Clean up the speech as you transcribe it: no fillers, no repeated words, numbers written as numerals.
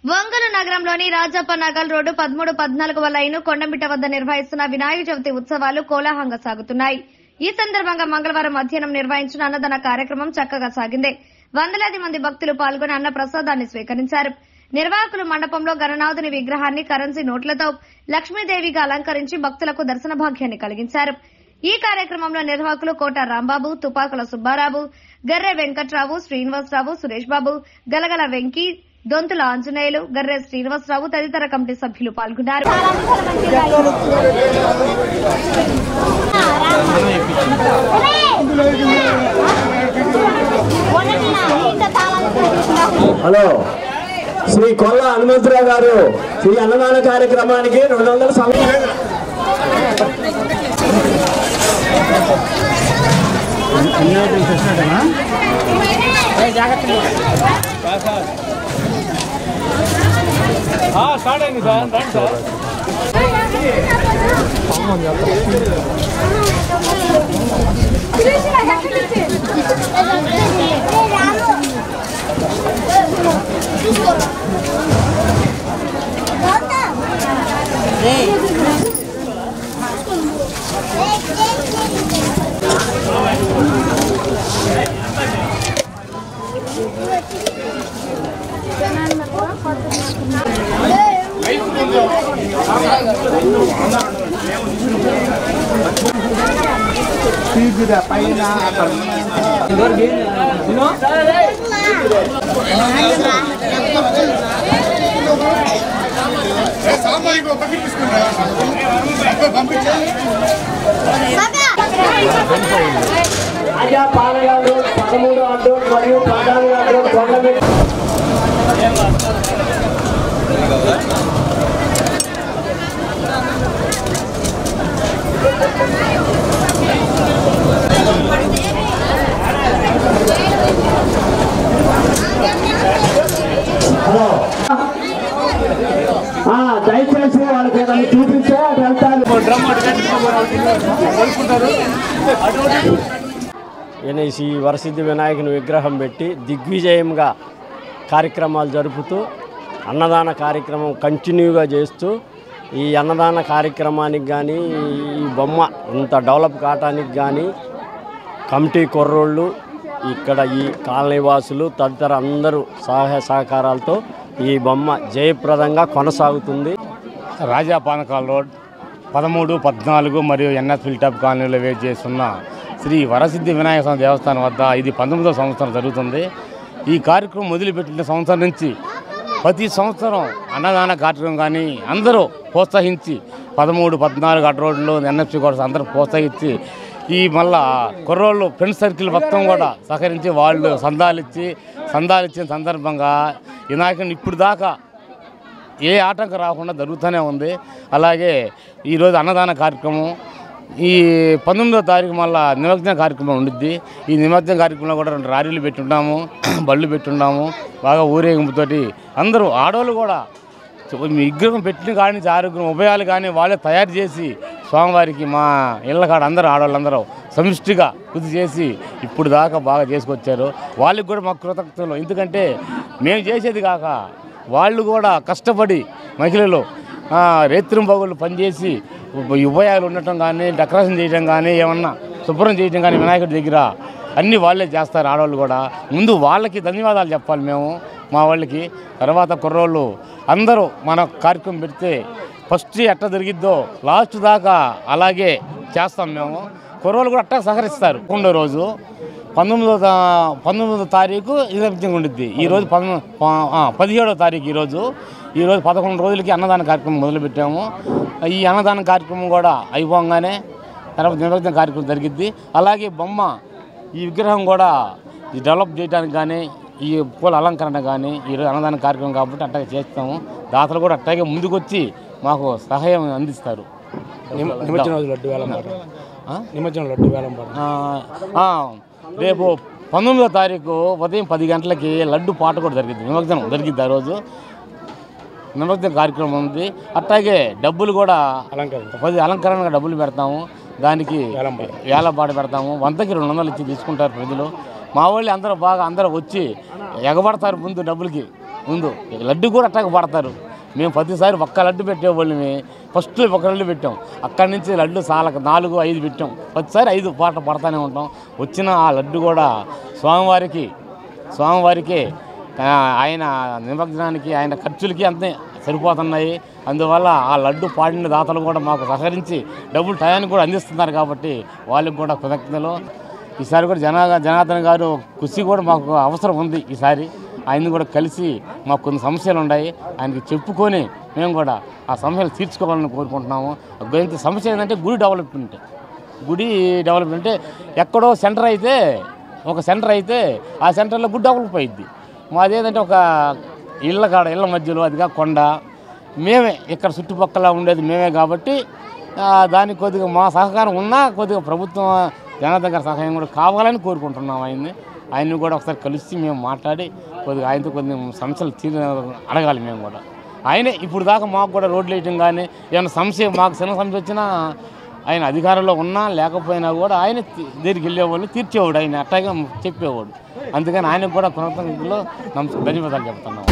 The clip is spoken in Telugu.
ఒంగోలు నగరంలోని రాజప్ప నగర్ రోడ్డు 13-14వ లైను కొండమిట్ట వద్ద నిర్వహిస్తున్న వినాయక చవితి ఉత్సవాలు కోలాహలంగా సాగుతున్నాయి. ఈ సందర్భంగా మంగళవారం మధ్యాహ్నం నిర్వహించిన అన్నదాన కార్యక్రమం చక్కగా సాగింది. వందలాది మంది భక్తులు పాల్గొని అన్న ప్రసాదాన్ని స్వీకరించారు. నిర్వాహకులు మండపంలో గణనాథుని విగ్రహాన్ని కరెన్సీ నోట్లతో లక్ష్మీదేవిగా అలంకరించి భక్తులకు దర్శన భాగ్యాన్ని కలిగించారు. ఈ కార్యక్రమంలో నిర్వాహకులు కోట రాంబాబు, తుపాకుల సుబ్బారావు, గర్రె వెంకట్రావు, శ్రీనివాసరావు, సురేష్ బాబు, గలగల వెంకీ, దొంతుల ఆంజనేయులు, గర్రె శ్రీనివాసరావు తదితర కమిటీ సభ్యులు పాల్గొన్నారు. హలో, శ్రీ కొల్ల హనుమంతరావు గారు శ్రీ అన్నదాన కార్యక్రమానికి 200 సమయం. స్టార్ట్ అయింది సార్. రండి సార్. పైన రాజా పాలగారు 13 అడ్డోడ్ మరియు 14 అడ్డోడ్ కొండమిట్ట. దయచేసి వాళ్ళకి ఏదైనా చూపిస్తే అటు వెళ్తారు. ఎన్ఐసి వరసిద్ధి వినాయకుని విగ్రహం పెట్టి దిగ్విజయంగా కార్యక్రమాలు జరుపుతూ అన్నదాన కార్యక్రమం కంటిన్యూగా చేస్తూ ఈ అన్నదాన కార్యక్రమానికి కానీ ఈ బొమ్మ ఇంత డెవలప్ కావటానికి కానీ కమిటీ కుర్రోళ్ళు ఇక్కడ ఈ కాలనీవాసులు తదితర అందరూ సహాయ సహకారాలతో ఈ బొమ్మ జయప్రదంగా కొనసాగుతుంది. రాజా పానకాల రోడ్ 13, 14 మరియు ఎన్ఎస్ ఫిల్టాప్ కాలనీలో వేచి చేస్తున్న శ్రీ వరసిద్ధి వినాయక స్వామి దేవస్థానం వద్ద ఇది 19వ సంవత్సరం జరుగుతుంది. ఈ కార్యక్రమం మొదలుపెట్టిన సంవత్సరం నుంచి ప్రతి సంవత్సరం అన్నదాన కార్యక్రమం కానీ అందరూ ప్రోత్సహించి 13, 14 అటు రోడ్లు ఎన్ఎఫ్సి కూడా అందరూ ప్రోత్సహించి ఈ మళ్ళా కుర్రోళ్ళు ఫ్రెండ్స్ సర్కిల్ మొత్తం కూడా సహకరించి వాళ్ళు సందాలు ఇచ్చిన సందర్భంగా వినాయకుని ఇప్పుడు దాకా ఏ ఆటంకం రాకుండా జరుగుతూనే ఉంది. అలాగే ఈరోజు అన్నదాన కార్యక్రమం ఈ 19వ తారీఖు మళ్ళీ నిమజ్జన కార్యక్రమం ఉండిద్ది. ఈ నిమజ్జన కార్యక్రమంలో కూడా 2 లారీలు పెట్టున్నాము, బళ్ళు పెట్టున్నాము. బాగా ఊరేగింపుతోటి అందరూ ఆడవాళ్ళు కూడా విగ్రహం పెట్టిన కాడి నుంచి ఆరోగ్యం ఉభయాలు కానీ వాళ్ళే తయారు చేసి స్వామివారికి మా ఇళ్ళ కాడ అందరూ ఆడవాళ్ళందరూ సమిష్టిగా కృషి చేసి ఇప్పుడు దాకా బాగా చేసుకొచ్చారు. వాళ్ళకి కూడా మాకు కృతజ్ఞతలు. ఎందుకంటే మేము చేసేది కాక వాళ్ళు కూడా కష్టపడి మహిళలు రేత్రింబగళ్ళు పనిచేసి ఉభయాలు ఉండటం కానీ డెకరేషన్ చేయడం కానీ ఏమన్నా శుభ్రం చేయడం కానీ వినాయకుడి దగ్గర అన్నీ వాళ్ళే చేస్తారు. ఆడవాళ్ళు కూడా ముందు వాళ్ళకి ధన్యవాదాలు చెప్పాలి మేము మా వాళ్ళకి. తర్వాత కుర్రోళ్ళు అందరూ మన కార్యక్రమం పెడితే ఫస్ట్ ఎట్లా జరిగిద్దో లాస్ట్ దాకా అలాగే చేస్తాం మేము. కుర్రోళ్ళు కూడా అట్టా సహకరిస్తారు. 1వ రోజు 19వ తారీఖు నిమజ్జనం ఉండిద్ది. ఈరోజు 17వ తారీఖు. ఈరోజు 11 రోజులకి అన్నదాన కార్యక్రమం మొదలుపెట్టాము. ఈ అన్నదాన కార్యక్రమం కూడా అయిపోగానే తర్వాత నిమజ్జన కార్యక్రమం జరిగిద్ది. అలాగే బొమ్మ ఈ విగ్రహం కూడా డెవలప్ చేయడానికి కానీ ఈ పూల అలంకరణ కానీ ఈరోజు అన్నదాన కార్యక్రమం కాబట్టి అట్టాగే చేస్తాము. దాతలు కూడా అట్టాగే ముందుకొచ్చి మాకు సహాయం అందిస్తారు. రేపు 19వ తారీఖు ఉదయం 10 గంటలకి లడ్డు పాట కూడా జరిగింది. నిమజ్జనం జరిగింది. ఆ రోజు నిమజ్జన కార్యక్రమం ఉంది. అట్లాగే డబ్బులు కూడా అలంకరణగా డబ్బులు పెడతాము. దానికి వేలపాట పెడతాము. 100కి 200 ఇచ్చి తీసుకుంటారు ప్రజలు. మా వాళ్ళు అందరూ బాగా అందరూ వచ్చి ఎగబడతారు ముందు డబ్బులకి. ముందు లడ్డు కూడా అట్టాగా పడతారు. మేము ప్రతిసారి ఒక్క లడ్డు పెట్టేవాళ్ళమే. ఫస్ట్ ఒక లడ్డు పెట్టాం, అక్కడి నుంచి లడ్డు చాలా 4, 5 పెట్టాం. ప్రతిసారి 5 పాటలు పడతానే ఉంటాం. వచ్చిన ఆ లడ్డు కూడా స్వామివారికి ఆయన నిమగ్నానికి ఆయన ఖర్చులకి అంతే సరిపోతున్నాయి. అందువల్ల ఆ లడ్డు పాడిన దాతలు కూడా మాకు సహకరించి డబ్బులు టయానికి కూడా అందిస్తున్నారు కాబట్టి వాళ్ళకి కూడా కృతజ్ఞతలు. ఈసారి కూడా జనార్దన్ గారు కృషి కూడా మాకు అవసరం ఉంది. ఈసారి ఆయన్ని కూడా కలిసి మాకు కొన్ని సమస్యలు ఉన్నాయి, ఆయనకి చెప్పుకొని మేము కూడా ఆ సమస్యలు తీర్చుకోవాలని కోరుకుంటున్నాము. సమస్య ఏంటంటే గుడి డెవలప్మెంట్ ఎక్కడో సెంటర్ అయితే ఆ సెంటర్లో గుడి డెవలప్ అయ్యిద్ది. మాదేంటంటే ఒక ఇళ్ళ మధ్యలో అదిగా కొండ, మేమే ఇక్కడ చుట్టుపక్కల ఉండేది మేమే కాబట్టి దానికి కొద్దిగా మా సహకారం ఉన్నా కొద్దిగా ప్రభుత్వం జనార్దన్ గారి సహాయం కూడా కావాలని కోరుకుంటున్నాం. ఆయన్ని కూడా ఒకసారి కలిసి మేము మాట్లాడి కొద్దిగా ఆయనతో కొన్ని సమస్యలు అడగాలి మేము కూడా. ఆయనే ఇప్పుడు దాకా మాకు కూడా రోడ్లు వేయటం కానీ ఏమైనా సమస్య మాకు చిన్న సమస్య వచ్చినా ఆయన అధికారంలో ఉన్నా లేకపోయినా కూడా ఆయన దగ్గరికి వెళ్ళేవాళ్ళు, తీర్చేవాడు, ఆయన అట్టాగా చెప్పేవాడు. అందుకని ఆయనకు కూడా కృతజ్ఞతలు ధన్యవాదాలు చెప్తున్నాం.